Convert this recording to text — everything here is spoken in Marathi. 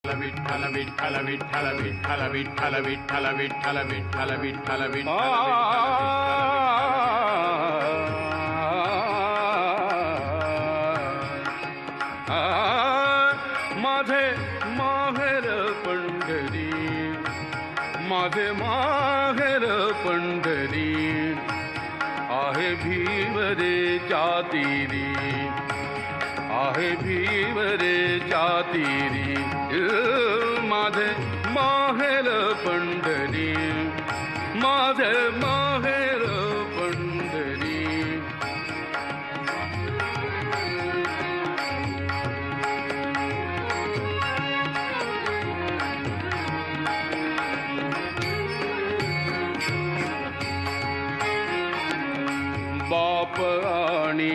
विठ्ठल विठ्ठल विठ्ठल विठ्ठल विठ्ठल विठ्ठल विठ्ठल विठ्ठल विठ्ठल विठ्ठल माझे माहेर पंढरी, माझे माहेर पंढरी, आहे भीवरेच्या तीरी, आहे भीवरेच्या तीरी, माझे माहेर पंढरी, माझे माहेर पंढरी. बाप आणि